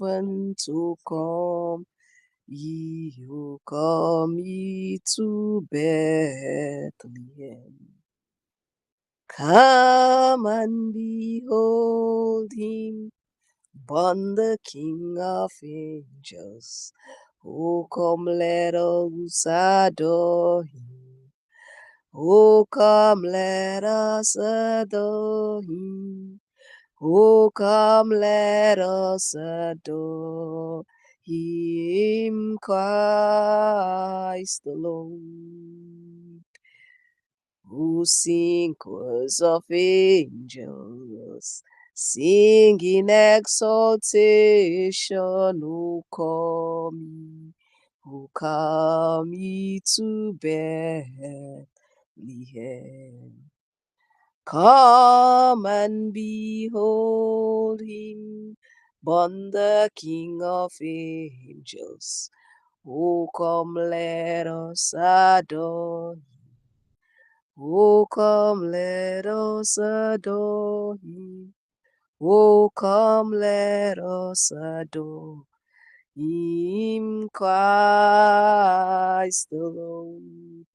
heaven to come. Ye who come ye to Bethlehem. Come and behold him, born the King of angels. Oh, come, let us adore him. Oh, come, let us adore him. Oh, come, let us adore him, Christ the Lord, who sing chorus of angels, sing in exaltation, who come ye to Bethlehem. Come and behold him, born the King of angels. Oh, come, let us adore him. Oh, come, let us adore him. Oh, come, let us adore him, Christ the Lord.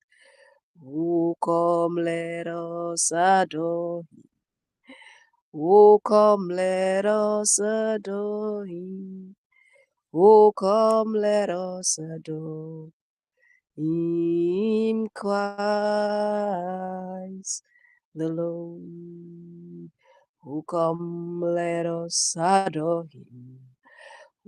Oh, come, let us adore him. Oh, come, let us adore him. Oh, come, let us adore him, Christ the Lord. Oh, come, let us adore him.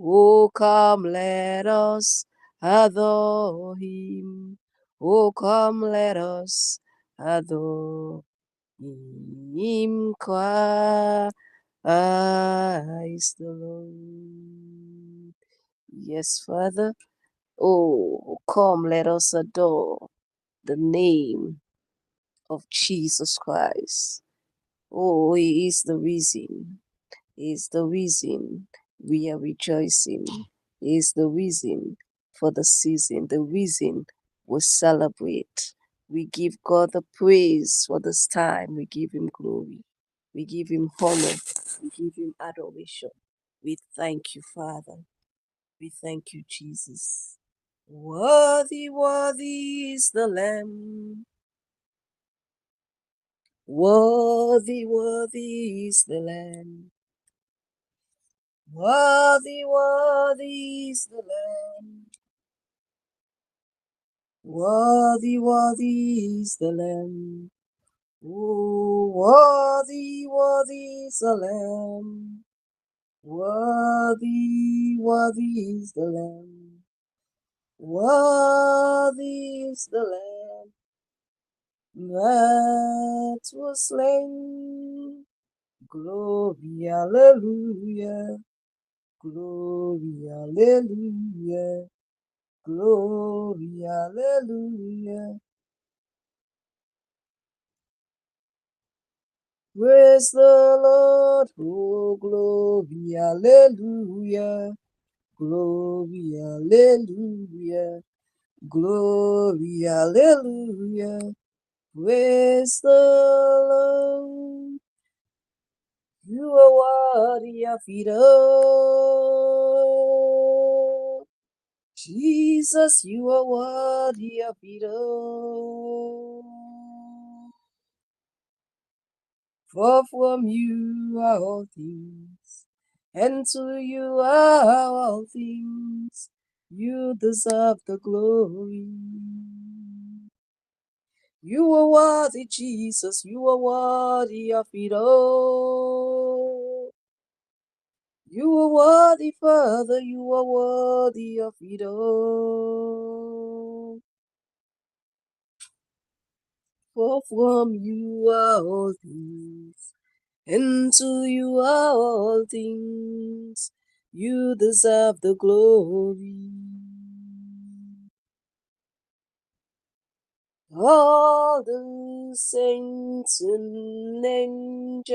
Oh, come, let us adore him. Oh, come, let us adore him, Christ the Lord. Yes, Father. Oh, come, let us adore the name of Jesus Christ. Oh, He is the reason. He is the reason we are rejoicing. He is the reason for the season, the reason we celebrate. We give God the praise for this time. We give Him glory. We give Him honor. We give Him adoration. We thank you, Father. We thank you, Jesus. Worthy, worthy is the Lamb. Worthy, worthy is the Lamb. Worthy, worthy is the Lamb. Worthy, worthy is the Lamb. Oh, worthy, worthy is the Lamb. Worthy, worthy is the Lamb. Worthy is the Lamb that was slain. Glory, hallelujah. Glory, hallelujah. Glory, hallelujah. Praise the Lord. Oh, glory, hallelujah. Glory, hallelujah. Glory, hallelujah. Praise the Lord. You are worthy of it all. Jesus, you are worthy of it all. For from you are all things, and to you are all things. You deserve the glory. You are worthy, Jesus. You are worthy of it all. You are worthy, Father. You are worthy of it all. For from you are all things, and to you are all things. You deserve the glory. All the saints and angels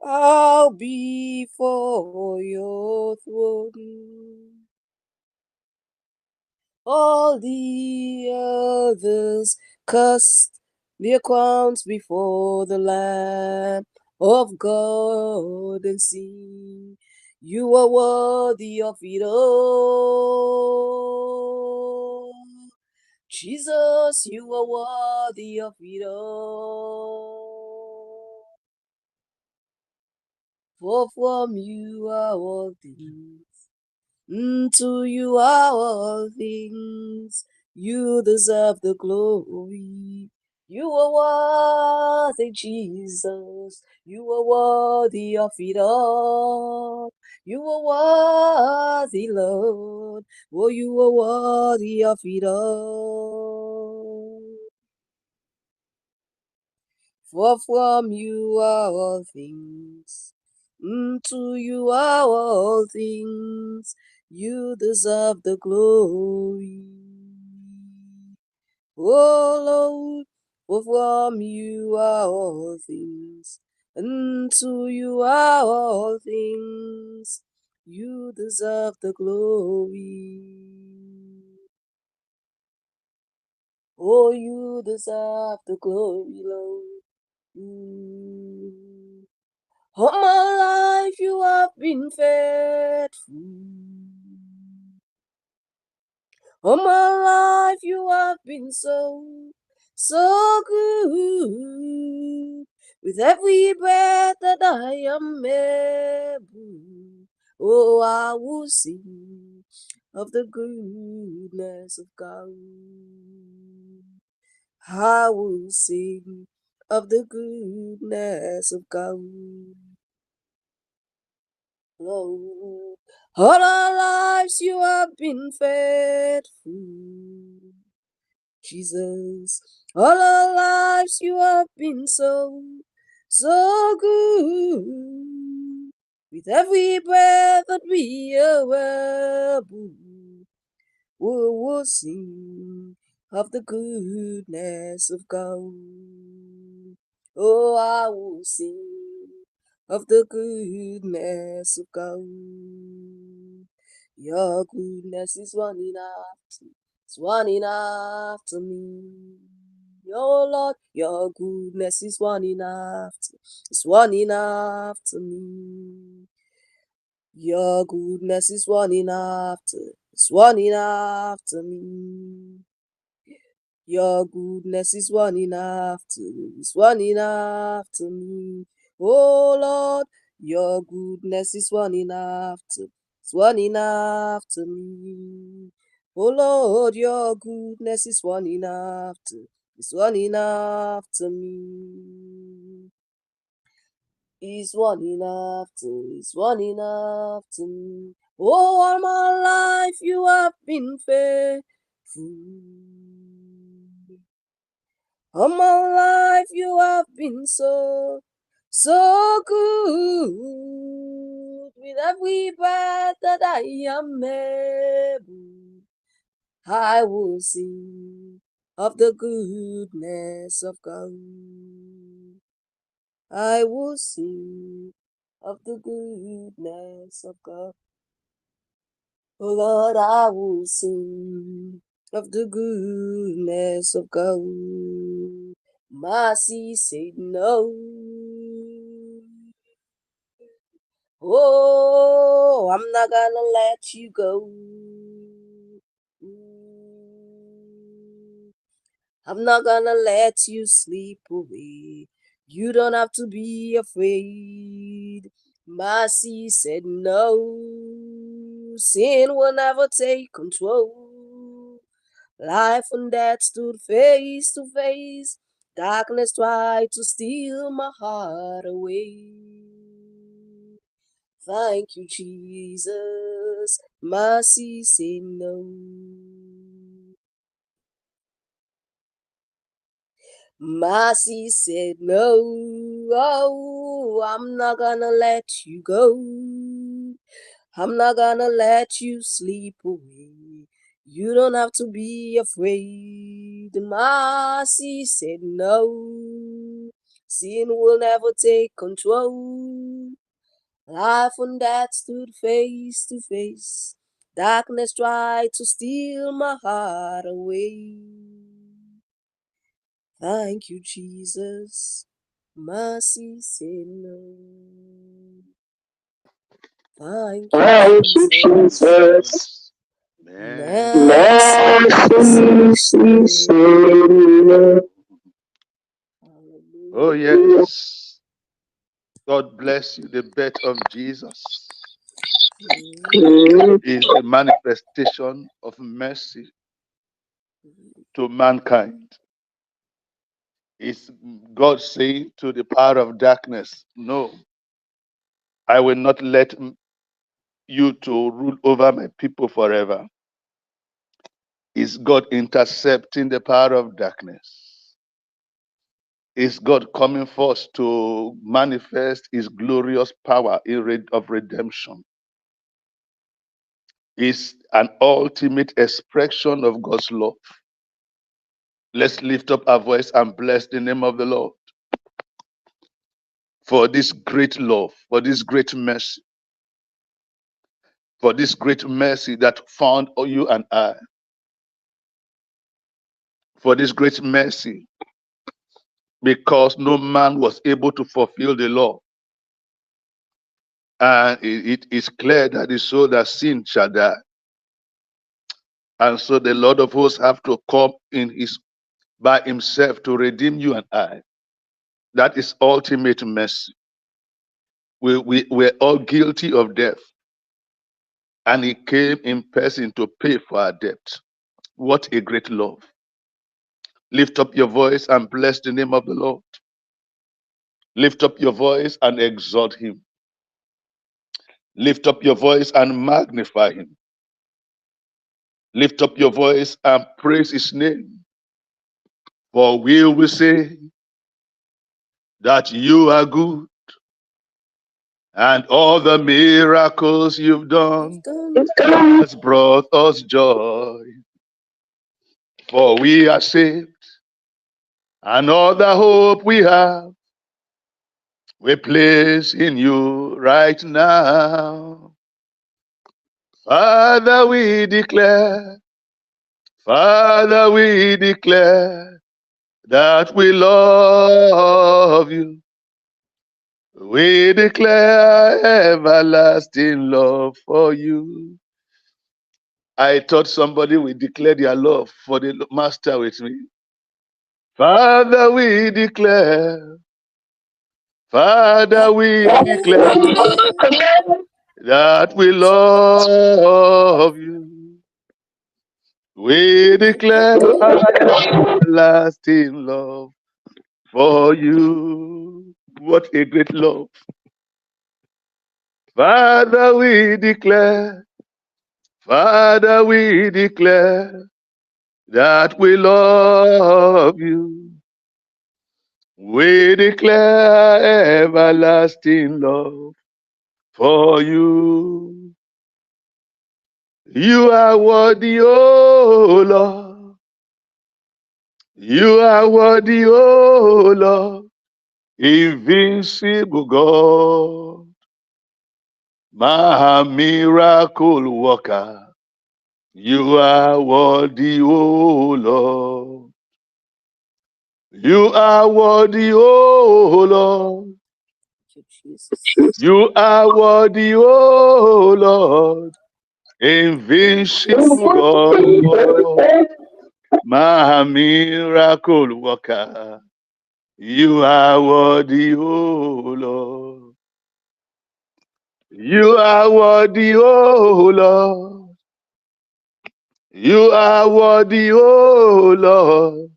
bow before your throne. All the others cast their crowns before the Lamb of God and sing. You are worthy of it all. Jesus, you are worthy of it all. For from you are all things, to you are all things. You deserve the glory. You are worthy, Jesus. You are worthy of it all. You are worthy, Lord. Oh, you are worthy of it all. For from you are all things, to you are all things. You deserve the glory. Oh Lord, for from you are all things, and to you are all things. You deserve the glory. Oh, you deserve the glory, Lord. Mm. All my life you have been faithful. All my life you have been so good. With every breath that I am able, oh, I will sing of the goodness of God. I will sing of the goodness of God. Lord, all our lives you have been faithful. Jesus, all our lives you have been so good. With every breath that we are able, we will sing of the goodness of God. Oh, I will sing of the goodness of God. Your goodness is running after, it's running after me. Oh Lord, your goodness is running after, it's running after me. Your goodness is running after, it's running after me. Your goodness is running after, it's running after me. Oh Lord, your goodness is running after, it's running after me. Oh Lord, your goodness is running after, it's running after me. It's running after, it's running after me. Oh, all my life you have been faithful. All my life you have been so good. With every breath that I am able, I will sing of the goodness of God. I will sing of the goodness of God. Oh Lord, I will sing of the goodness of God. Mercy said no. Oh, I'm not gonna let you go. I'm not gonna let you sleep away. You don't have to be afraid. Mercy said no. Sin will never take control. Life and death stood face to face. Darkness tried to steal my heart away. Thank you, Jesus. Mercy said no. Mercy said no. Oh, I'm not gonna let you go. I'm not gonna let you sleep away. You don't have to be afraid. Mercy said no. Sin will never take control. Life and death stood face to face. Darkness tried to steal my heart away. Thank you, Jesus. Mercy say no. Thank you, Jesus. Mercy say no. Oh, yes. God bless you. The birth of Jesus is the manifestation of mercy to mankind. Is God saying to the power of darkness, no, I will not let you to rule over my people forever. Is God intercepting the power of darkness? Is God coming forth to manifest his glorious power of redemption? Is an ultimate expression of God's love. Let's lift up our voice and bless the name of the Lord for this great love, for this great mercy, for this great mercy that found you and I, for this great mercy, because no man was able to fulfill the law. And it is clear that the soul that sinned shall die. And so the Lord of hosts have to come by himself to redeem you and I. That is ultimate mercy. We're all guilty of death. And he came in person to pay for our debt. What a great love. Lift up your voice and bless the name of the Lord. Lift up your voice and exalt him. Lift up your voice and magnify him. Lift up your voice and praise his name. For we will say that you are good and all the miracles you've done has brought us joy. For we are saved and all the hope we have we place in you right now. Father, we declare that we love you. We declare everlasting love for you. I thought somebody would declare their love for the master with me. Father, we declare that we love you. We declare everlasting love for you. What a great love. Father, we declare that we love you. We declare everlasting love for you. You are worthy, oh Lord. You are worthy, oh Lord. Invincible God. My miracle worker. You are worthy, oh Lord. You are worthy, oh Lord. You are worthy, oh Lord. Invincible God. My miracle worker. You are worthy, oh Lord. You are worthy, oh Lord. You are worthy, oh Lord.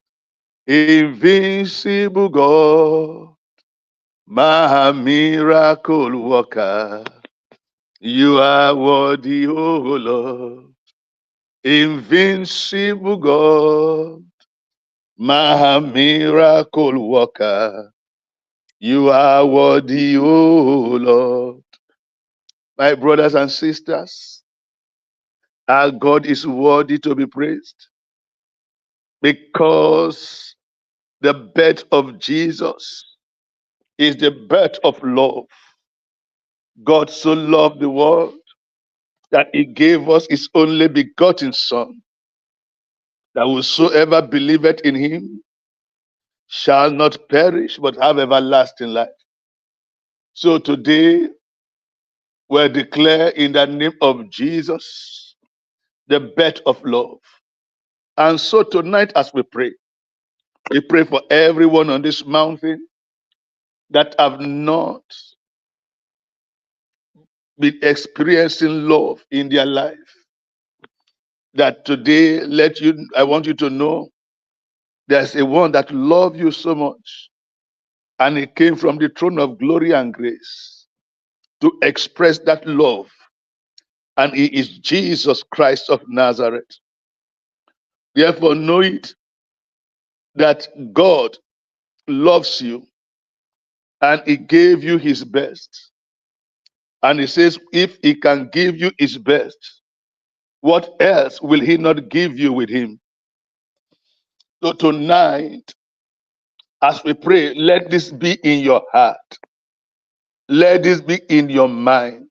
Invincible God. My miracle worker. You are worthy, oh Lord. Invincible God. My miracle worker. You are worthy, oh Lord. My brothers and sisters, our God is worthy to be praised because the birth of Jesus is the birth of love. God so loved the world that he gave us his only begotten Son, that whosoever believeth in him shall not perish, but have everlasting life. So today, we declare in the name of Jesus the birth of love. And so tonight, as we pray for everyone on this mountain that have not been experiencing love in their life. That today, I want you to know there's a one that loves you so much, and he came from the throne of glory and grace to express that love, and he is Jesus Christ of Nazareth. Therefore, know it that God loves you, and he gave you his best. And he says, if he can give you his best, what else will he not give you with him? So tonight, as we pray, let this be in your heart. Let this be in your mind.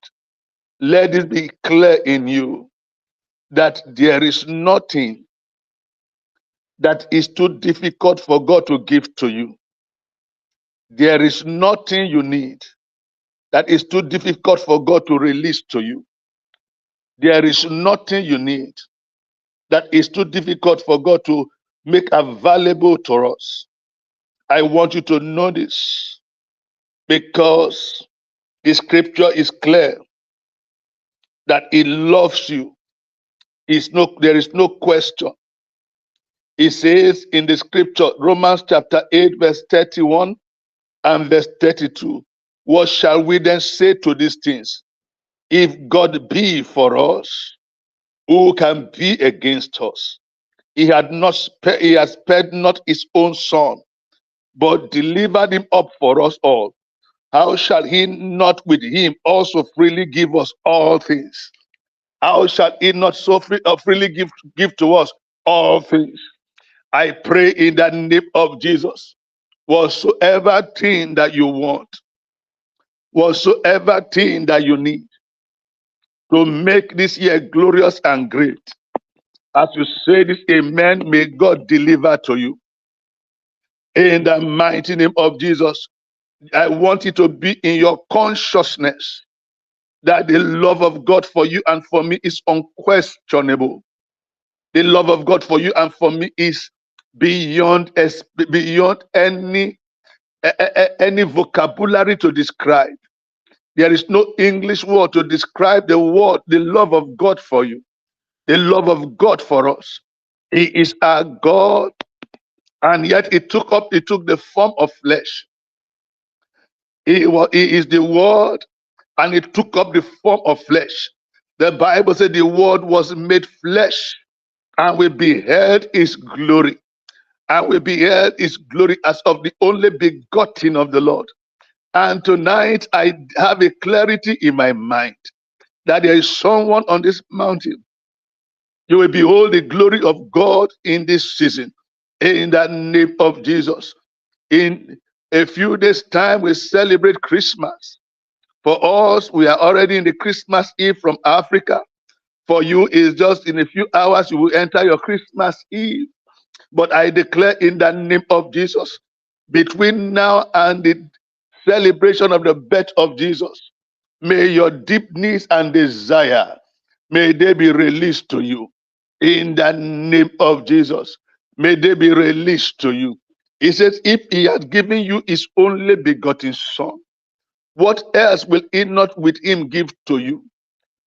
Let this be clear in you that there is nothing that is too difficult for God to give to you. There is nothing you need that is too difficult for God to release to you. There is nothing you need that is too difficult for God to make available to us. I want you to know this because the scripture is clear that he loves you. There is no question. It says in the scripture, Romans chapter 8, verse 31 and verse 32. What shall we then say to these things? If God be for us, who can be against us? He has spared not his own son, but delivered him up for us all. How shall he not with him also freely give us all things? How shall he not freely give to us all things? I pray in the name of Jesus, whatsoever thing that you want, whatsoever thing that you need to make this year glorious and great, as you say this, amen, may God deliver to you. In the mighty name of Jesus, I want it to be in your consciousness that the love of God for you and for me is unquestionable. The love of God for you and for me is beyond any vocabulary to describe. There is no English word to describe the love of God for you, the love of God for us. He is our God, and yet he took the form of flesh. He is the Word, and it took up the form of flesh. The Bible said the Word was made flesh, and we beheld his glory. And we beheld his glory as of the only begotten of the Lord. And tonight I have a clarity in my mind that there is someone on this mountain. You will behold the glory of God in this season. In the name of Jesus. In a few days' time, we celebrate Christmas. For us, we are already in the Christmas Eve from Africa. For you, is just in a few hours you will enter your Christmas Eve. But I declare in the name of Jesus, between now and the celebration of the birth of Jesus, may your deep needs and desire, may they be released to you. In the name of Jesus, may they be released to you. He says, if he had given you his only begotten son, what else will he not with him give to you?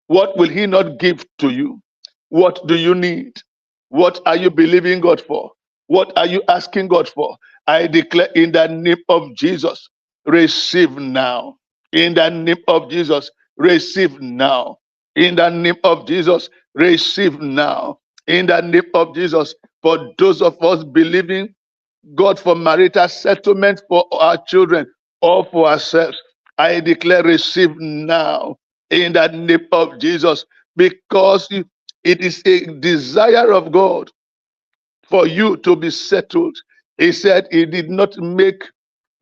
What will he not give to you? What do you need? What are you believing God for? What are you asking God for? I declare in the name of Jesus, receive now. In the name of Jesus, receive now. In the name of Jesus, receive now. In the name of Jesus, for those of us believing God for marital settlement for our children or for ourselves, I declare receive now in the name of Jesus, because it is a desire of God for you to be settled. He said he did not make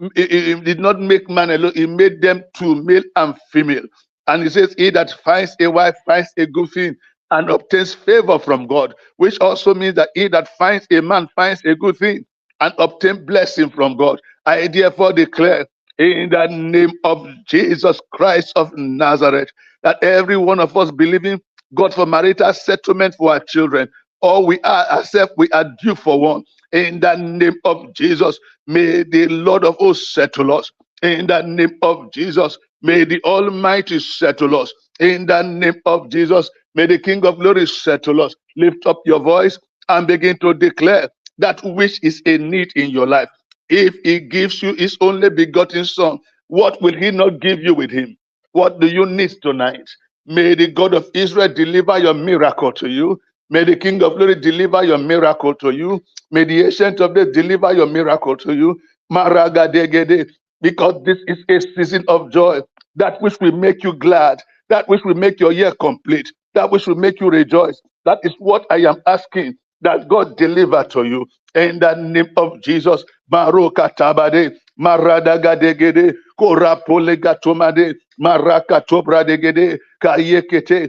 man alone, he made them two, male and female. And he says, he that finds a wife finds a good thing and obtains favor from God, which also means that he that finds a man finds a good thing and obtain blessing from God. I therefore declare in the name of Jesus Christ of Nazareth that every one of us believing God for marital settlement for our children, or we are ourselves, we are due for one. In the name of Jesus, may the Lord of hosts settle us. In the name of Jesus, may the Almighty settle us. In the name of Jesus, may the King of Glory settle us. Lift up your voice and begin to declare that which is a need in your life. If he gives you his only begotten son, what will he not give you with him? What do you need tonight? May the God of Israel deliver your miracle to you. May the King of Glory deliver your miracle to you. May the Ancient of Days deliver your miracle to you. Maragadegede, because this is a season of joy, that which will make you glad, that which will make your year complete, that which will make you rejoice. That is what I am asking, that God deliver to you. In the name of Jesus, Maroka Tabade, Maradagadegede, Korapolegatomade, Marakatobradegede, Kayekete,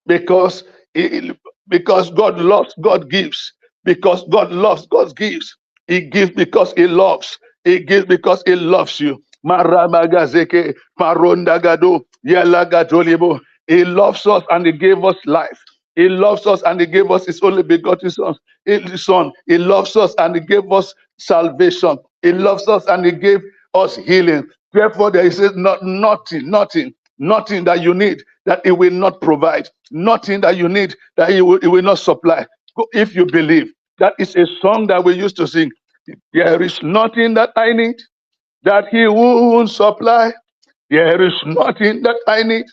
because because God loves, God gives. Because God loves, God gives. He gives because he loves. He gives because he loves you. Maramagazeke, Marondagado, Yalagatolibo. He loves us and he gave us life. He loves us and he gave us his only begotten son. He loves us and he gave us salvation. He loves us and he gave us healing. Therefore, there is nothing that you need that he will not provide. Nothing that you need that he will not supply. If you believe, that is a song that we used to sing. There is nothing that I need that he won't supply. There is nothing that I need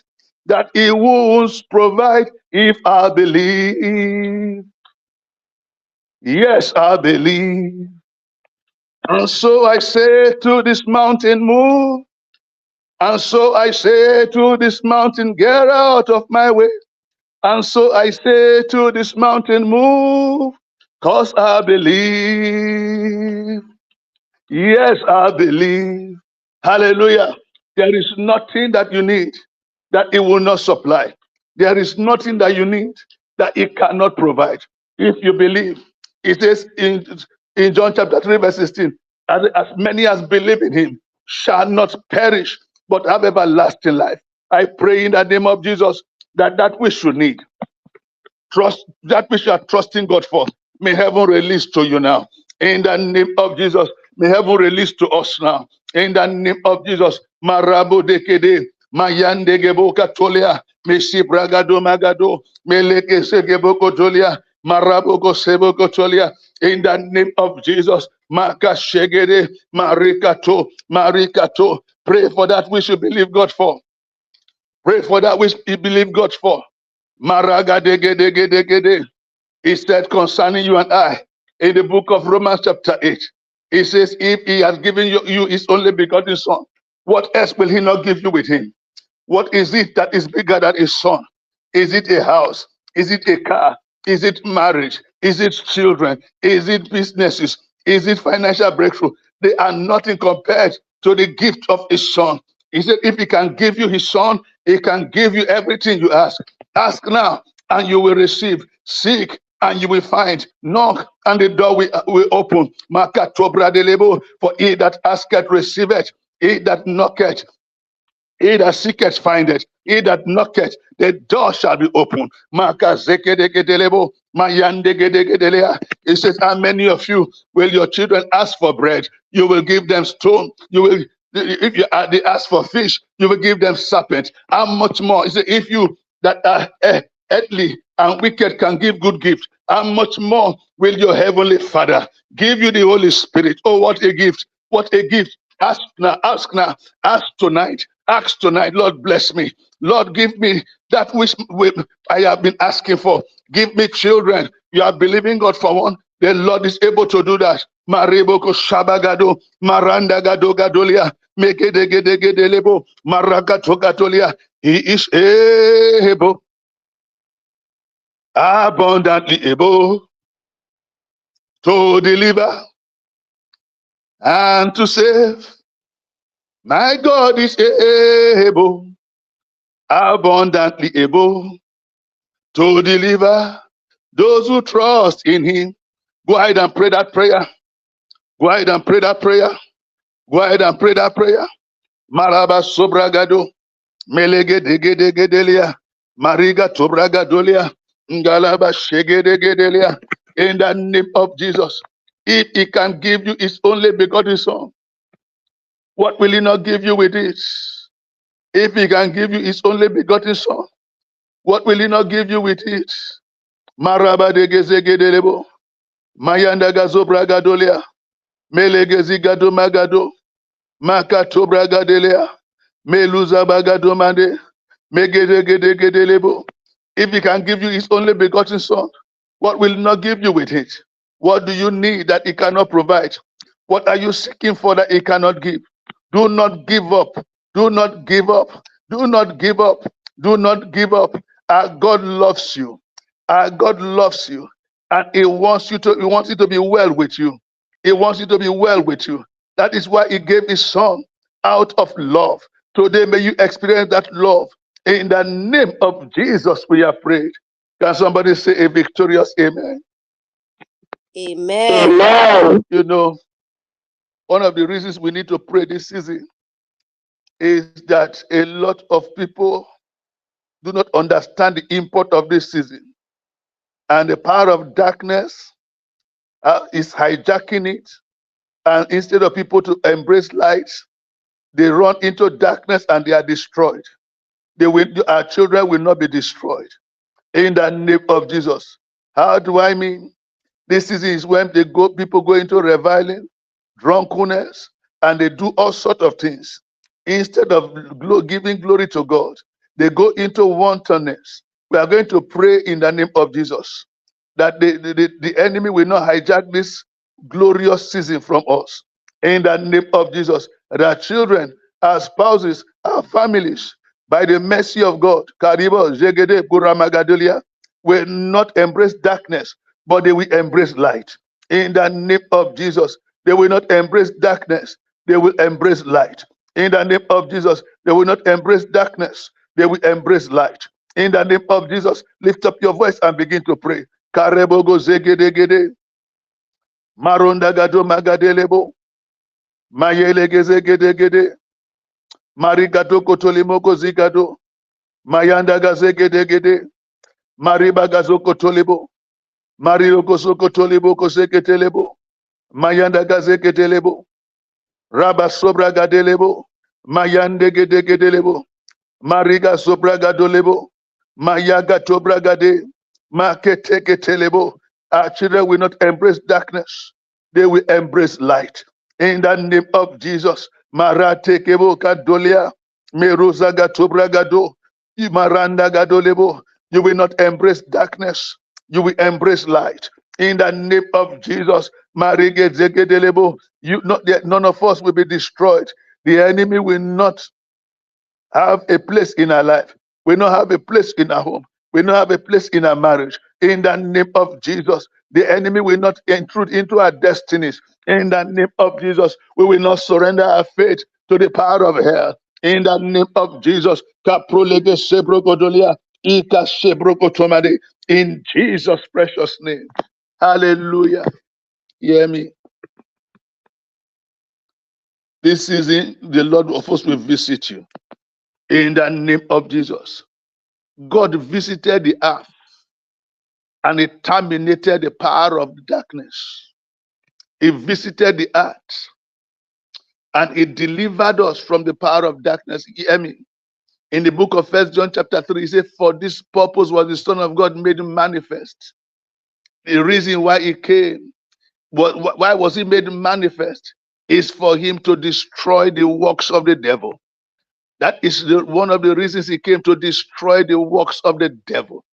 that he won't provide if I believe. Yes, I believe. And so I say to this mountain, move. And so I say to this mountain, get out of my way. And so I say to this mountain, move, cause I believe. Yes, I believe. Hallelujah. There is nothing that you need that it will not supply. There is nothing that you need that it cannot provide. If you believe, it says in John chapter 3, verse 16, as many as believe in him shall not perish, but have everlasting life. I pray in the name of Jesus that that we should need. Trust that which you are trusting God for. May heaven release to you now. In the name of Jesus, may heaven release to us now. In the name of Jesus, Marabo dekede, Mayande geboka tolia, Mesi bragado magado, Meleke segeboko tolia, Maraboko seboko tolia. In the name of Jesus, Maka shegede, Marikato, Marikato. Pray for that which you believe God for. Pray for that which you believe God for. Maragadegedegedegede. He said concerning you and I in the book of Romans chapter 8. He says, if he has given you his only begotten son, what else will he not give you with him? What is it that is bigger than a son? Is it a house? Is it a car? Is it marriage? Is it children? Is it businesses? Is it financial breakthrough? They are nothing compared to the gift of his son. He said, if he can give you his son, he can give you everything you ask. Ask now and you will receive. Seek and you will find. Knock and the door will open. For he that asketh receiveth, he that knocketh, he that seeketh findeth, he that knocketh, the door shall be opened. It says, how many of you will your children ask for bread? You will give them stone. You will, if you they ask for fish, you will give them serpent. How much more? He said, if you that are earthly and wicked can give good gifts, how much more will your heavenly Father give you the Holy Spirit? Oh, what a gift! What a gift! Ask now, ask now, ask tonight, ask tonight. Lord, bless me. Lord, give me that which I have been asking for. Give me children. You are believing God for one. The Lord is able to do that. Mariboko Shabagado, Maranda Gado Gadolia, Mekedegedegedelebo, Maragato Gatolia. He is able, abundantly able to deliver and to save. My God is able, abundantly able to deliver those who trust in him. Go ahead and pray that prayer. Go ahead and pray that prayer. Go ahead and pray that prayer. Maraba sobragado. Melegedegedegedelia. Mariga tobragadolia. Ngalaba shegedegedelia. In the name of Jesus. If he can give you his only begotten son, what will he not give you with it? If he can give you his only begotten son, what will he not give you with it? Maraba de gezegedelebo. Mayanda gazo bragadolia. Melegezi gado magado. Makato bragadelea. Meluza bagado mande. Megedegedegedelebo. If he can give you his only begotten son, what will he not give you with it? What do you need that he cannot provide? What are you seeking for that he cannot give? Do not give up. Do not give up. Do not give up. Do not give up. Our God loves you. Our God loves you. And he wants you to, he wants it to be well with you. He wants it to be well with you. That is why he gave his son out of love. Today may you experience that love. In the name of Jesus, we have prayed. Can somebody say a victorious amen? Amen. Amen. You know, one of the reasons we need to pray this season is that a lot of people do not understand the import of this season. And the power of darkness is hijacking it. And instead of people to embrace light, they run into darkness and they are destroyed. Our children will not be destroyed. In the name of Jesus. How do I mean? This season is when people go into reviling, drunkenness, and they do all sorts of things. Instead of giving glory to God, they go into wantonness. We are going to pray in the name of Jesus that the enemy will not hijack this glorious season from us. In the name of Jesus, that our children, our spouses, our families, by the mercy of God, Karibo, Zegede, Buramagadolia, will not embrace darkness, but they will embrace light. In the name of Jesus, they will not embrace darkness, they will embrace light. In the name of Jesus, they will not embrace darkness, they will embrace light. In the name of Jesus, lift up your voice and begin to pray. Karebogo zegedegede, maronda gado magadelebo, mayelege zegedegede, marigato kotolimoko zigado, mayanda gazegedegede, mariba gazo kotolibo, mariroko sokotolibo koseketelebo, mayanda gazeketelebo, raba sobra gadelebo, mayande gedegedelebo, mariga sobra gadolebo, mayaga tobra gade, maketeketelebo. Our children will not embrace darkness, they will embrace light. In the name of Jesus, marate kebo kadolia, meroza gatobra gado, imaranda gadolebo. You will not embrace darkness, you will embrace light. In the name of Jesus, marige zegedelebo. None of us will be destroyed. The enemy will not have a place in our life. We not have a place in our home. We not have a place in our marriage. In the name of Jesus, the enemy will not intrude into our destinies. In the name of Jesus, we will not surrender our faith to the power of hell. In the name of Jesus, Kaprolege Sebrogodolia, Ika Sebrogotomade. In Jesus' precious name. Hallelujah. Hear me. This season, the Lord of hosts will visit you. In the name of Jesus. God visited the earth and he terminated the power of darkness. He visited the earth and he delivered us from the power of darkness. Hear me. In the book of 1 John chapter 3, he said, for this purpose was the Son of God made manifest. The reason why he came, why was he made manifest? Is for him to destroy the works of the devil. That is one of the reasons he came, to destroy the works of the devil.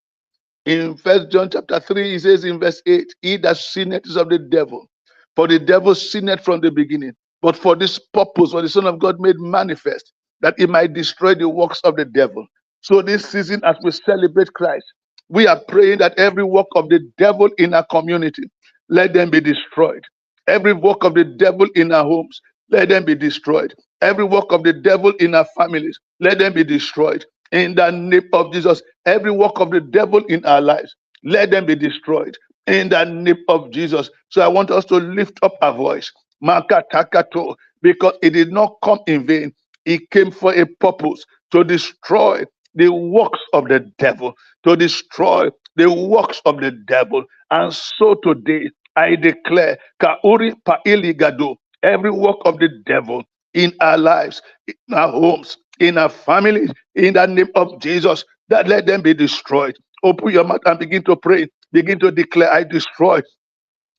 In 1 John chapter 3, he says in verse 8, he that sinneth is of the devil. For the devil sinned from the beginning. But for this purpose was the Son of God made manifest, that he might destroy the works of the devil. So this season, as we celebrate Christ, we are praying that every work of the devil in our community, let them be destroyed. Every work of the devil in our homes, let them be destroyed. Every work of the devil in our families, let them be destroyed. In the name of Jesus, every work of the devil in our lives, let them be destroyed. In the name of Jesus. So I want us to lift up our voice. Makatakato, because it did not come in vain. It came for a purpose, to destroy the works of the devil, to destroy the works of the devil. And so today I declare, Kauri Pailigado, every work of the devil in our lives, in our homes, in our families, in the name of Jesus, that let them be destroyed. Open your mouth and begin to pray. Begin to declare, I destroy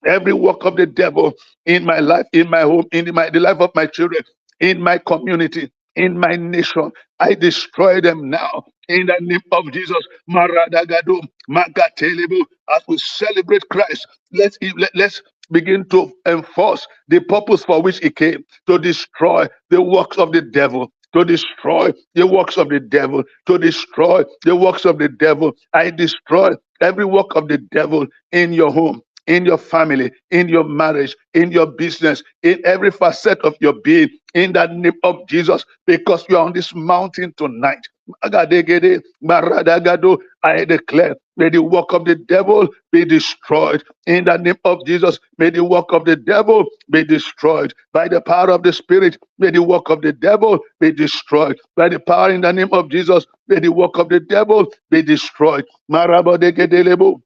every work of the devil in my life, in my home, the life of my children, in my community, in my nation. I destroy them now in the name of Jesus. Maradagado, Magatelebo. As we celebrate Christ, let's begin to enforce the purpose for which he came, to destroy the works of the devil, to destroy the works of the devil, to destroy the works of the devil. I destroy every work of the devil in your home, in your family, in your marriage, in your business, in every facet of your being, in the name of Jesus, because you are on this mountain tonight. Magadegede, Maradagado, I declare, may the work of the devil be destroyed. In the name of Jesus, may the work of the devil be destroyed. By the power of the Spirit, may the work of the devil be destroyed. By the power in the name of Jesus, may the work of the devil be destroyed. Marabodegede,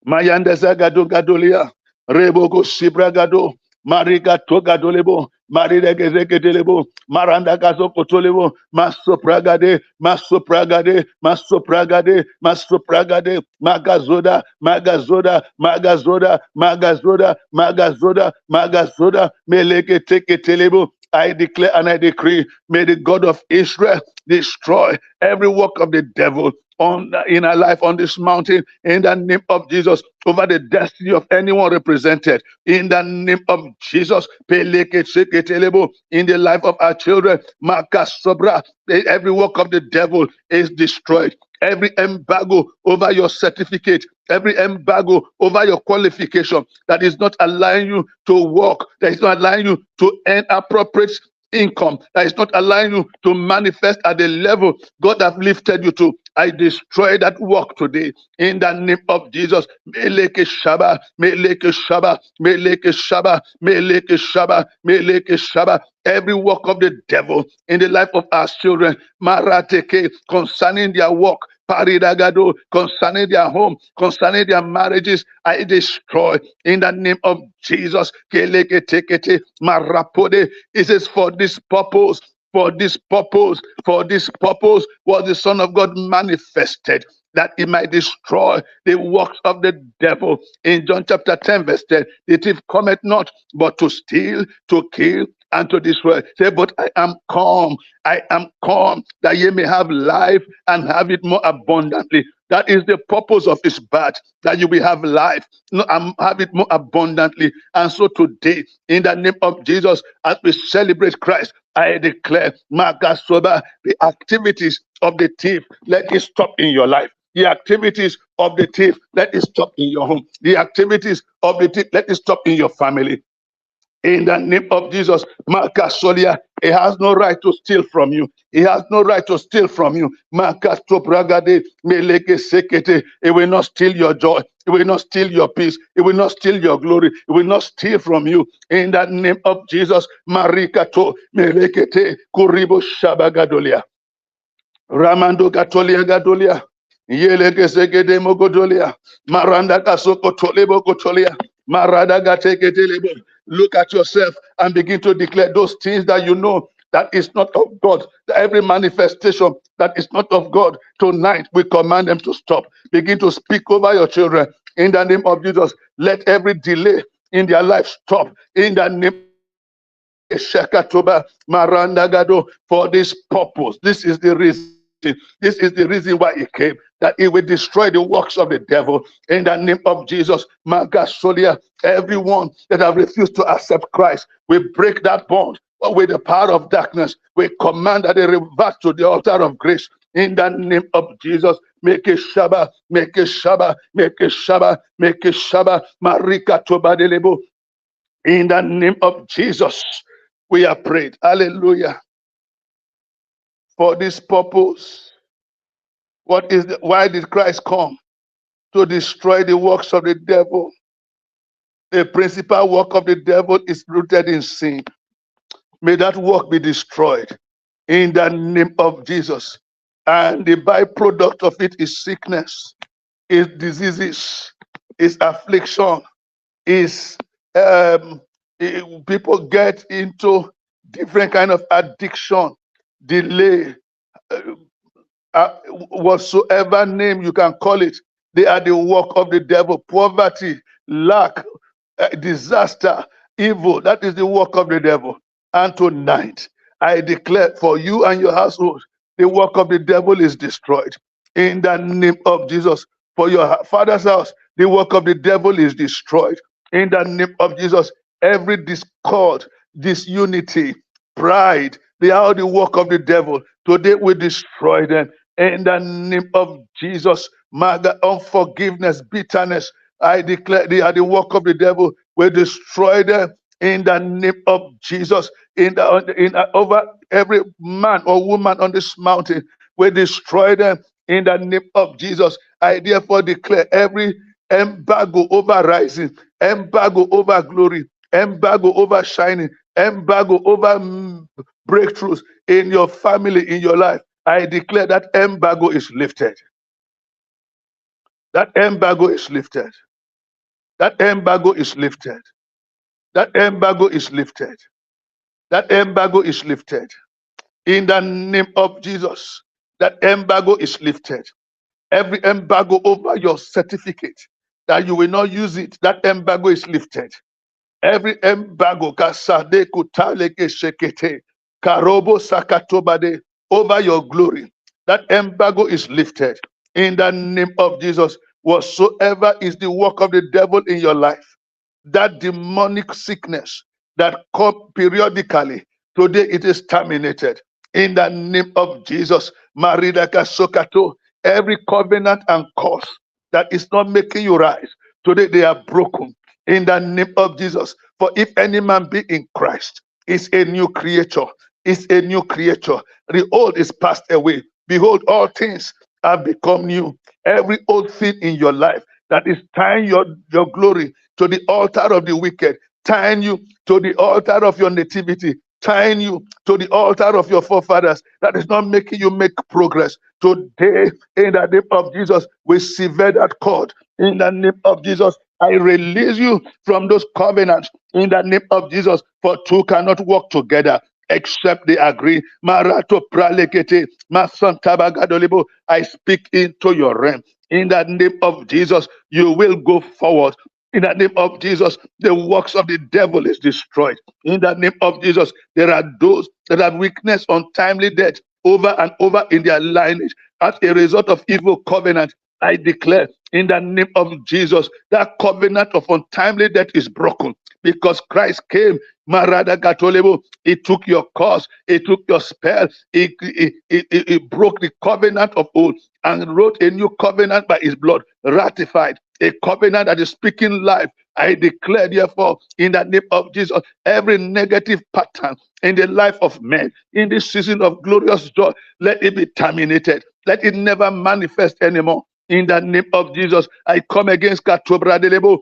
Mayanda Zagado Gadolia, Rebogo Sibragado, Mariga Togadolebo, Maridegezegedelebo, Maranda Gazokotolebo, Masopragade, Masopragade, Masopragade, Masopragade, Magazoda, Magazoda, Magazoda, Magazoda, Magazoda, Magazoda, Meleke Teketelebo. I declare and I decree, may the God of Israel destroy every work of the devil in our life on this mountain, in the name of Jesus, over the destiny of anyone represented, in the name of Jesus. In the life of our children, every work of the devil is destroyed. Every embargo over your certificate, every embargo over your qualification that is not allowing you to work, that is not allowing you to earn appropriate income, that is not allowing you to manifest at the level God have lifted you to. I destroy that work today in the name of Jesus. Meleke Shaba, Meleke Shaba, Meleke Shaba, Meleke Shaba, Meleke Shaba. Every work of the devil in the life of our children, Marateke, concerning their work, Paridagado, concerning their home, concerning their marriages, I destroy in the name of Jesus. Keleke tekete, Marapode. It says, for this purpose, for this purpose, for this purpose was the Son of God manifested, that he might destroy the works of the devil. In John chapter 10, verse 10, the thief cometh not, but to steal, to kill, and to destroy. Say, but I am come, that ye may have life and have it more abundantly. That is the purpose of his birth, that you will have life, have it more abundantly. And so today, in the name of Jesus, as we celebrate Christ, I declare, Magasoba, the activities of the thief, let it stop in your life. The activities of the thief, let it stop in your home. The activities of the thief, let it stop in your family. In the name of Jesus, Makasolia, he has no right to steal from you. He has no right to steal from you. Makastobragade, meleke sekete. It will not steal your joy. It will not steal your peace. It will not steal your glory. It will not steal from you. In the name of Jesus, Marikato, melekete, kuribo shabagadolia. Ramando Gatolia Gadolia. Yeleke Segede Mogodolia. Maranda Kasoko Tolebo Kotolia. Marada Gateke Telebo. Look at yourself and begin to declare those things that you know that is not of God. Every manifestation that is not of God, tonight we command them to stop. Begin to speak over your children in the name of Jesus. Let every delay in their life stop in the name Shakatoba Marandagado, for this purpose. This is the reason. This is the reason why he came, that he will destroy the works of the devil in the name of Jesus. Magasolia, everyone that have refused to accept Christ, we break that bond with the power of darkness. We command that they revert to the altar of grace in the name of Jesus. Make a shaba, make a shaba, make a shaba, make a shaba, Marika Tobadelebo. In the name of Jesus, we have prayed. Hallelujah. For this purpose, why did Christ come? To destroy the works of the devil. A principal work of the devil is rooted in sin. May that work be destroyed in the name of Jesus. And the byproduct of it is sickness, is diseases, is affliction, is people get into different kind of addiction, delay, whatsoever name you can call it. They are the work of the devil. Poverty, lack, disaster, evil. That is the work of the devil. And tonight, I declare for you and your household, the work of the devil is destroyed. In the name of Jesus. For your father's house, the work of the devil is destroyed. In the name of Jesus, every discord, disunity, pride, they are the work of the devil. Today we destroy them. In the name of Jesus, mother, unforgiveness, bitterness, I declare they are the work of the devil. We destroy them in the name of Jesus. Over every man or woman on this mountain, we destroy them in the name of Jesus. I therefore declare every embargo over rising, embargo over glory, embargo over shining, embargo over breakthroughs in your family, in your life. I declare that embargo is lifted. That embargo is lifted. That embargo is lifted. That embargo is lifted. That embargo is lifted. In the name of Jesus, that embargo is lifted. Every embargo over your certificate, that you will not use it, that embargo is lifted. Every embargo, kasade kutaleke shekete, karobo sakatobade, over your glory, that embargo is lifted. In the name of Jesus, whatsoever is the work of the devil in your life, that demonic sickness that comes periodically, today it is terminated. In the name of Jesus, Maridaka Sokato, every covenant and curse that is not making you rise, today they are broken. In the name of Jesus, for if any man be in Christ, is a new creature, is a new creature. The old is passed away. Behold, all things have become new. Every old thing in your life that is tying your glory to the altar of the wicked, tying you to the altar of your nativity, tying you to the altar of your forefathers, that is not making you make progress. Today, in the name of Jesus, we sever that cord. In the name of Jesus, I release you from those covenants. In the name of Jesus, for two cannot walk together except they agree. Marato pralekete, masantabagadolibo. I speak into your realm. In the name of Jesus, you will go forward. In the name of Jesus, the works of the devil is destroyed. In the name of Jesus, there are those that have witnessed untimely death over and over in their lineage as a result of evil covenant. I declare in the name of Jesus, that covenant of untimely death is broken because Christ came. Marada Gatolebo, he took your cause, he took your spell, he broke the covenant of old and wrote a new covenant by his blood, ratified a covenant that is speaking life. I declare, therefore, in the name of Jesus, every negative pattern in the life of men in this season of glorious joy, let it be terminated. Let it never manifest anymore. In the name of Jesus, I come against Katobra Delebo,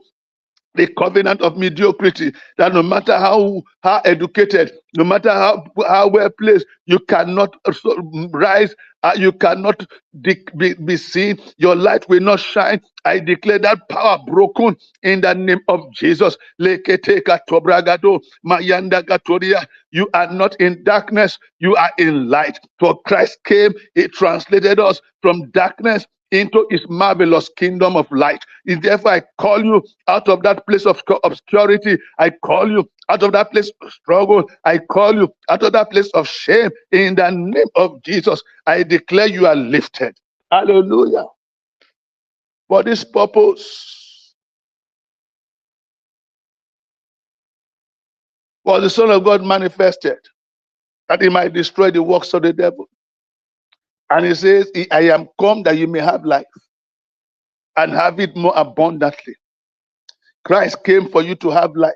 the covenant of mediocrity, that no matter how educated, no matter how well placed, you cannot rise, you cannot be seen, your light will not shine. I declare that power broken in the name of Jesus. Lekete katobragado, mayanda gatoria. You are not in darkness, you are in light. For Christ came, he translated us from darkness into his marvelous kingdom of light. Therefore, I call you out of that place of obscurity. I call you out of that place of struggle. I call you out of that place of shame. In the name of Jesus, I declare you are lifted. Hallelujah. For this purpose, for the Son of God manifested, that he might destroy the works of the devil. And he says, I am come that you may have life and have it more abundantly. Christ came for you to have life.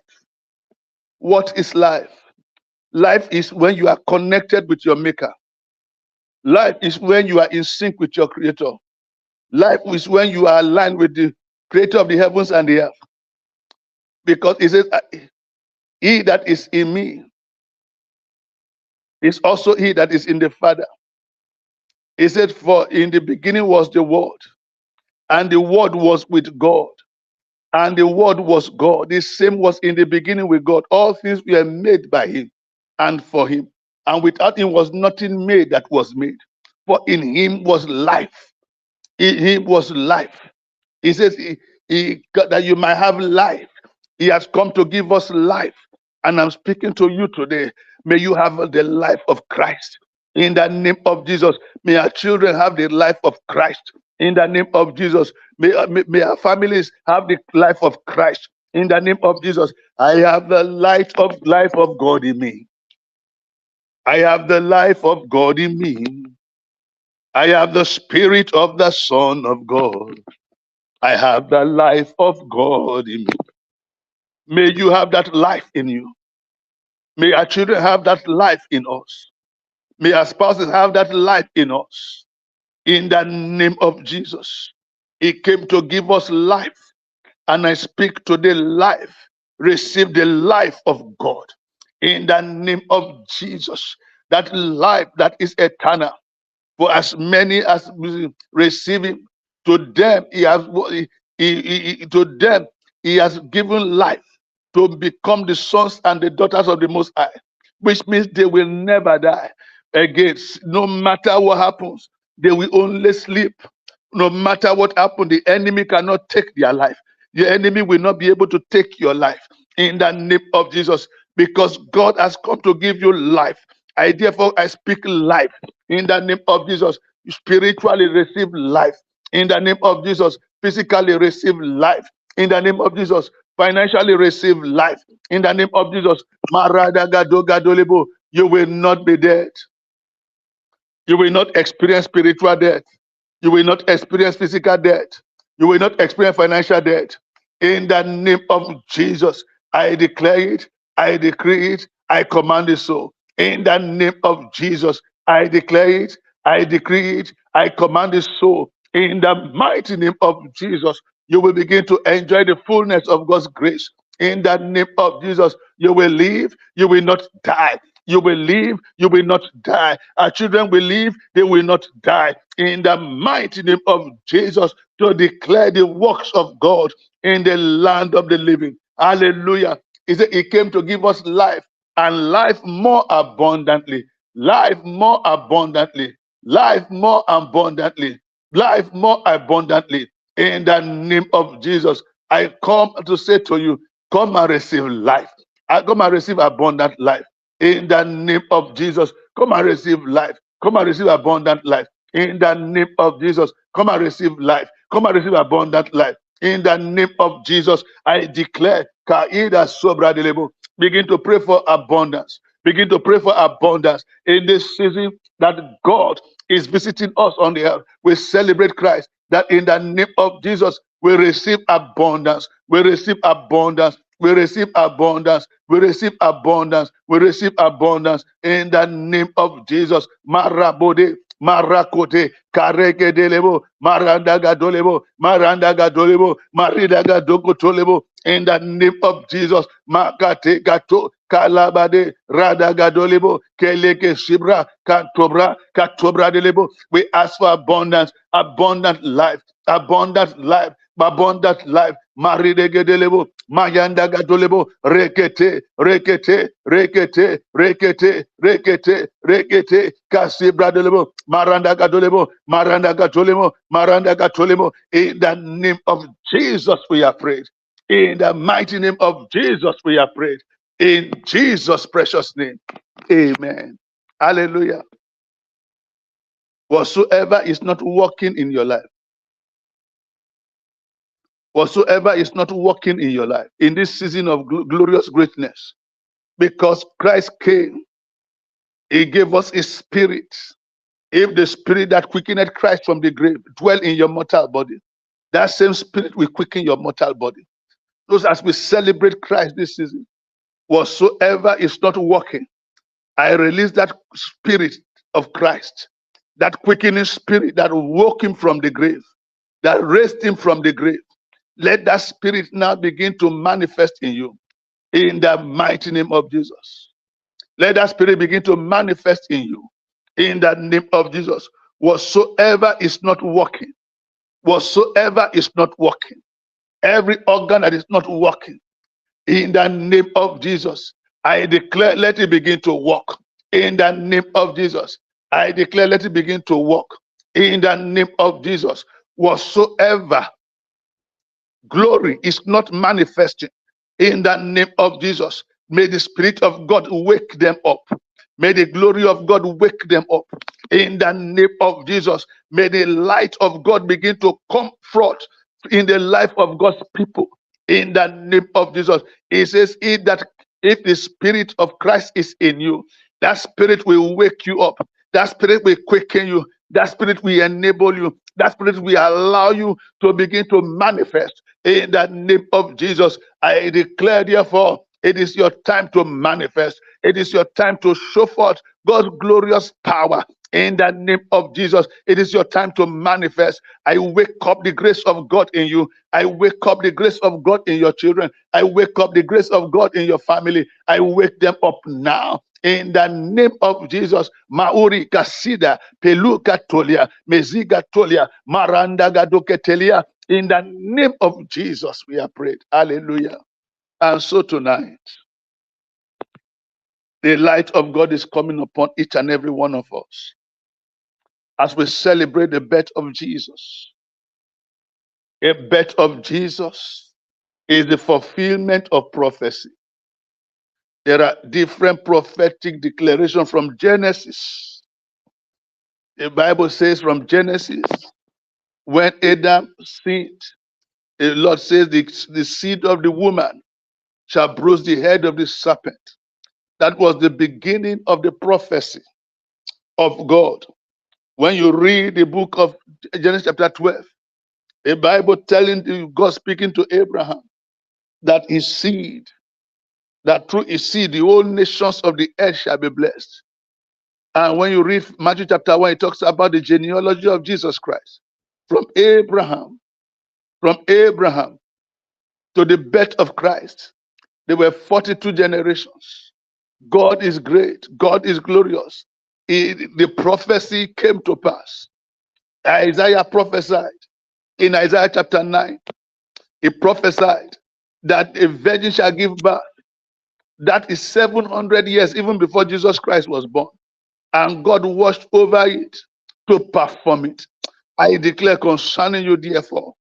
What is life? Life is when you are connected with your maker. Life is when you are in sync with your creator. Life is when you are aligned with the creator of the heavens and the earth. Because he says, he that is in me is also he that is in the Father. He said, for in the beginning was the Word, and the Word was with God, and the Word was God. The same was in the beginning with God. All things were made by him and for him. And without him was nothing made that was made. For in him was life. In him was life. He says that you might have life. He has come to give us life. And I'm speaking to you today. May you have the life of Christ. In the name of Jesus, may our children have the life of Christ. In the name of Jesus, may our families have the life of Christ. In the name of Jesus, I have the life of God in me. I have the life of God in me. I have the spirit of the Son of God. I have the life of God in me. May you have that life in you. May our children have that life in us. May our spouses have that life in us. In the name of Jesus. He came to give us life. And I speak today life. Receive the life of God. In the name of Jesus. That life that is eternal. For as many as receive him, to them to them he has given life to become the sons and the daughters of the Most High, which means they will never die again. No matter what happens, they will only sleep. No matter what happens, the enemy cannot take their life. The enemy will not be able to take your life in the name of Jesus, because God has come to give you life. I speak life in the name of Jesus. Spiritually receive life in the name of Jesus. Physically receive life in the name of Jesus. Financially receive life in the name of Jesus. You will not be dead. You will not experience spiritual death. You will not experience physical death. You will not experience financial death. In the name of Jesus, I declare it, I decree it, I command it so. In the name of Jesus, I declare it, I decree it, I command it so. In the mighty name of Jesus, you will begin to enjoy the fullness of God's grace. In the name of Jesus, you will live, you will not die. You will live, you will not die. Our children will live, they will not die. In the mighty name of Jesus, to declare the works of God in the land of the living. Hallelujah. He said he came to give us life, and life more abundantly. Life more abundantly. Life more abundantly. Life more abundantly. In the name of Jesus, I come to say to you, come and receive life. I come and receive abundant life. In the name of Jesus, come and receive life. Come and receive abundant life. In the name of Jesus, come and receive life. Come and receive abundant life. In the name of Jesus, I declare, Kaida Sobra Delebo, begin to pray for abundance. Begin to pray for abundance in this season that God is visiting us on the earth. We celebrate Christ, that in the name of Jesus, we receive abundance. We receive abundance. We receive abundance. We receive abundance. We receive abundance in the name of Jesus. Marabode, Marakote, Kareke delebo, Marandaga dolebo, Marandaga dolebo, Maridaga dogotolebo, in the name of Jesus. Makate gato, Kalabade, Radaga dolebo, Keleke shibra, Katobra delebo. We ask for abundance, abundant life, abundant life, abundant life. Maridegedelebo, Mayandagadolebo, rekete, rekete, rekete, rekete, rekete, rekete, Kasibradelebo, Marandagadolebo, Marandagatolemo, Marandagatolemo. In the name of Jesus, we are prayed. In the mighty name of Jesus, we are prayed. In Jesus' precious name. Amen. Hallelujah. Whatsoever is not working in your life, whatsoever is not working in your life in this season of glorious greatness, because Christ came, he gave us his spirit. If the spirit that quickened Christ from the grave dwell in your mortal body, that same spirit will quicken your mortal body. Those as we celebrate Christ this season, whatsoever is not working, I release that spirit of Christ, that quickening spirit that woke him from the grave, that raised him from the grave, Let that spirit now begin to manifest in you. In the mighty name of Jesus. Let that spirit begin to manifest in you. In the name of Jesus. Whatsoever is not working, whatsoever is not working, every organ that is not working, in the name of Jesus, I declare, let it begin to work. In the name of Jesus, I declare, let it begin to work. In the name of Jesus, whatsoever glory is not manifesting, in the name of Jesus, may the Spirit of God wake them up. May the glory of God wake them up. In the name of Jesus, may the light of God begin to come forth in the life of God's people. In the name of Jesus, it says, if the Spirit of Christ is in you, that Spirit will wake you up. That Spirit will quicken you. That Spirit will enable you. That Spirit will allow you to begin to manifest. In the name of Jesus, I declare, therefore, it is your time to manifest. It is your time to show forth God's glorious power. In the name of Jesus, it is your time to manifest. I wake up the grace of God in you. I wake up the grace of God in your children. I wake up the grace of God in your family. I wake them up now. In the name of Jesus, Mauri Kasida, Peluka Tolia, Meziga Tolia, Maranda Gadoketelia. In the name of Jesus, we are prayed. Hallelujah. And so tonight, the light of God is coming upon each and every one of us as we celebrate the birth of Jesus. A birth of Jesus is the fulfillment of prophecy. There are different prophetic declarations from Genesis. The Bible says from Genesis, when Adam sinned, the Lord says the seed of the woman shall bruise the head of the serpent. That was the beginning of the prophecy of God. When you read the book of Genesis chapter 12, the Bible telling you, God speaking to Abraham, that his seed, that through his seed, the whole nations of the earth shall be blessed. And when you read Matthew chapter 1, it talks about the genealogy of Jesus Christ. From Abraham to the birth of Christ, there were 42 generations. God is great. God is glorious. The prophecy came to pass. Isaiah prophesied in Isaiah chapter 9. He prophesied that a virgin shall give birth. That is 700 years even before Jesus Christ was born. And God watched over it to perform it. I declare concerning you, therefore.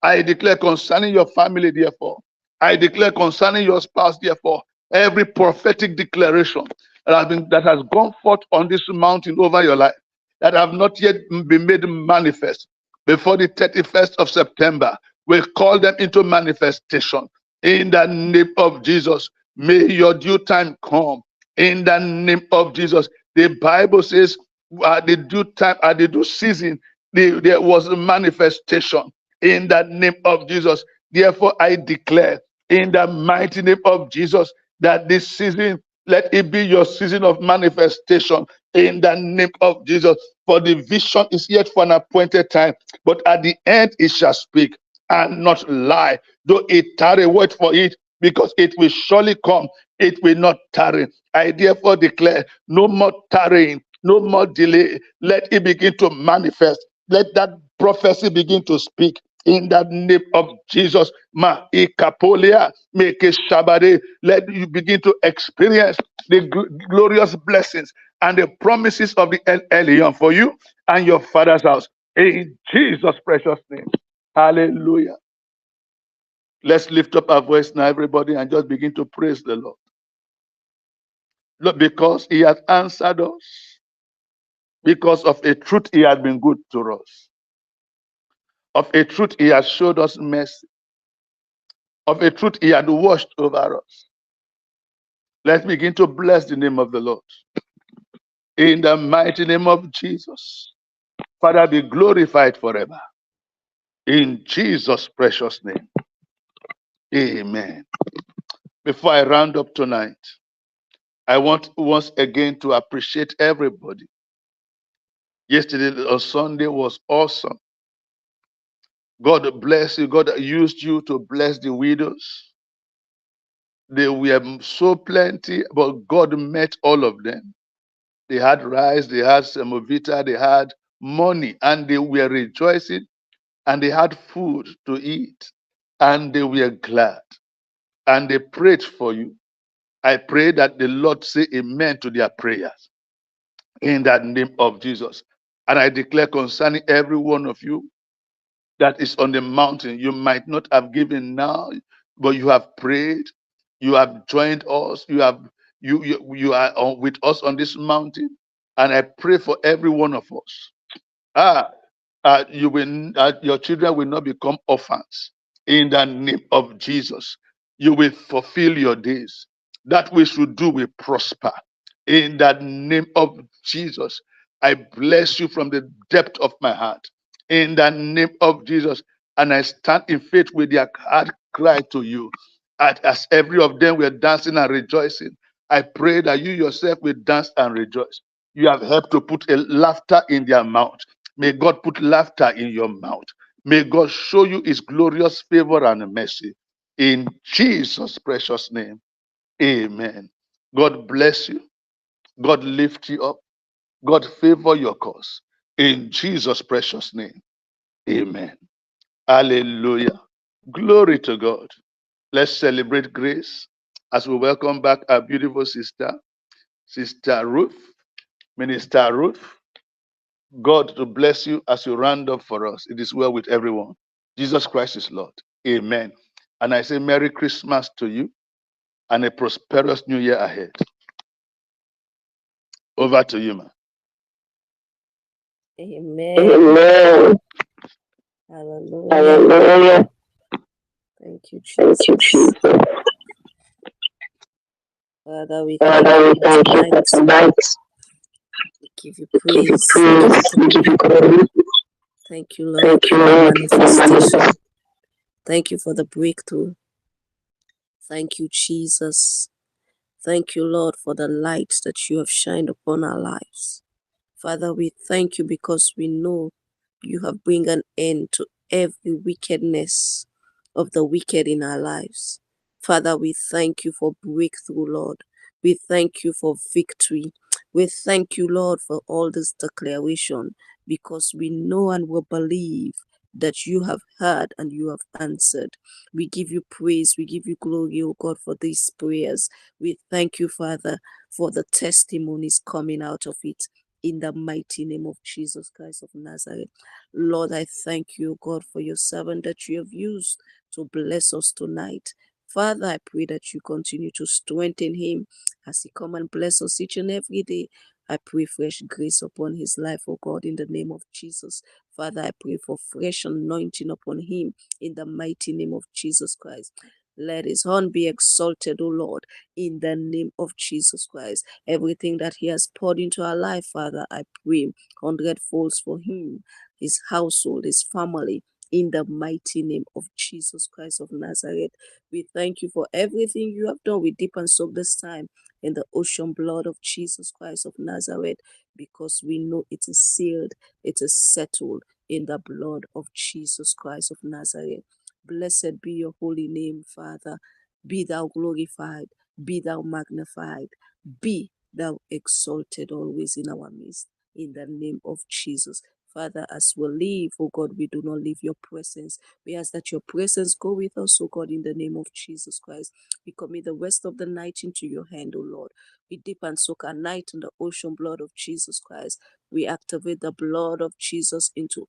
I declare concerning your family, therefore. I declare concerning your spouse, therefore. Every prophetic declaration that has gone forth on this mountain over your life, that have not yet been made manifest before the 31st of September, we call them into manifestation. In the name of Jesus, may your due time come. In the name of Jesus, the Bible says, at the due time, at the due season, there was a manifestation. In the name of Jesus, therefore I declare, in the mighty name of Jesus, that this season, let it be your season of manifestation. In the name of Jesus, for the vision is yet for an appointed time, but at the end it shall speak and not lie. Though it tarry, wait for it, because it will surely come. It will not tarry. I therefore declare, no more tarrying, no more delay. Let it begin to manifest. Let that prophecy begin to speak. In the name of Jesus, ma ikapolia, make shabade. Let you begin to experience the glorious blessings and the promises of the El Elyon for you and your father's house. In Jesus' precious name. Hallelujah. Let's lift up our voice now, everybody, and just begin to praise the Lord. Lord, because He has answered us, because of a truth He has been good to us, of a truth He has showed us mercy, of a truth He had washed over us. Let's begin to bless the name of the Lord. In the mighty name of Jesus. Father, be glorified forever. In Jesus' precious name. Amen. Before I round up tonight, I want once again to appreciate everybody. Yesterday or Sunday was awesome. God bless you. God used you to bless the widows. They were so plenty, but God met all of them. They had rice, they had semovita, they had money, and they were rejoicing, and they had food to eat, and they were glad, and they prayed for you. I pray that the Lord say amen to their prayers in the name of Jesus. And I declare concerning every one of you that is on the mountain, you might not have given now, but you have prayed, you have joined us, you are with us on this mountain, and I pray for every one of us. Ah, your children will not become orphans in the name of Jesus. You will fulfill your days. That we should do will prosper in the name of Jesus. I bless you from the depth of my heart in the name of Jesus. And I stand in faith with their heart cry to you. As every of them were dancing and rejoicing, I pray that you yourself will dance and rejoice. You have helped to put a laughter in their mouth. May God put laughter in your mouth. May God show you his glorious favor and mercy. In Jesus' precious name, amen. God bless you. God lift you up. God favor your cause. In Jesus' precious name, amen. Hallelujah. Glory to God. Let's celebrate grace as we welcome back our beautiful sister, Sister Ruth, Minister Ruth. God to bless you as you round up for us. It is well with everyone. Jesus Christ is Lord. Amen. And I say Merry Christmas to you and a prosperous new year ahead. Over to you, man. Amen. Amen. Hallelujah. Hallelujah. Thank you, Thank you, Jesus. Jesus. Father, we Father, thank we you for thank you for tonight. tonight. We give you We give you praise. We give you praise. We give you glory. glory. Thank you, Lord, Thank you, for the Lord, for the manifestation. manifestation. Thank you for the breakthrough. Thank you, Jesus. Thank you, Lord, for the light that you have shined upon our lives. Father, we thank you because we know you have bring an end to every wickedness of the wicked in our lives. Father, we thank you for breakthrough, Lord. We thank you for victory. We thank you, Lord, for all this declaration because we know and will believe that you have heard and you have answered. We give you praise. We give you glory, O God, for these prayers. We thank you, Father, for the testimonies coming out of it in the mighty name of Jesus Christ of Nazareth. Lord, I thank you, God, for your servant that you have used to bless us tonight. Father, I pray that you continue to strengthen him as he come and bless us each and every day. I pray fresh grace upon his life, oh God, in the name of Jesus. Father, I pray for fresh anointing upon him in the mighty name of Jesus Christ. Let his horn be exalted, O Lord, in the name of Jesus Christ. Everything that he has poured into our life, Father, I pray 100-fold for him, his household, his family, in the mighty name of Jesus Christ of Nazareth. We thank you for everything you have done. We dip and soak this time in the ocean blood of Jesus Christ of Nazareth because we know it is sealed, it is settled in the blood of Jesus Christ of Nazareth. Blessed be your holy name, Father. Be thou glorified, be thou magnified, be thou exalted always in our midst, in the name of Jesus. Father, as we leave, oh God, we do not leave your presence. We ask that your presence go with us, oh God, in the name of Jesus Christ. We commit the rest of the night into your hand, oh Lord. We dip and soak our night in the ocean blood of Jesus Christ. We activate the blood of Jesus into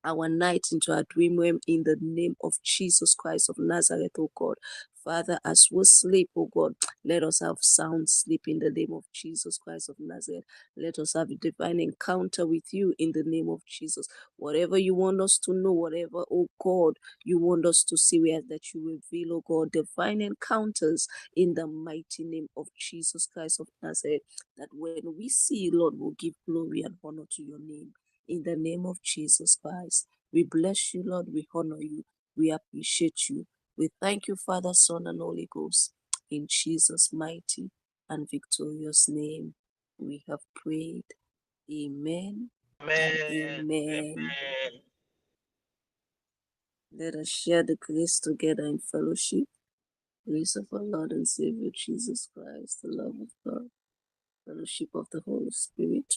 our night, into our dream realm, in the name of Jesus Christ of Nazareth, oh God. Father, as we sleep, oh God, let us have sound sleep in the name of Jesus Christ of Nazareth. Let us have a divine encounter with you in the name of Jesus. Whatever you want us to know, whatever, oh God, you want us to see, we ask that you reveal, oh God, divine encounters in the mighty name of Jesus Christ of Nazareth. That when we see, Lord, we'll give glory and honor to your name. In the name of Jesus Christ, we bless you, Lord. We honor you. We appreciate you. We thank you, Father, Son, and Holy Ghost. In Jesus' mighty and victorious name, we have prayed. Amen and Amen. amen. Amen. Let us share the grace together in fellowship. Grace of our Lord and Savior Jesus Christ, the love of God, fellowship of the Holy Spirit,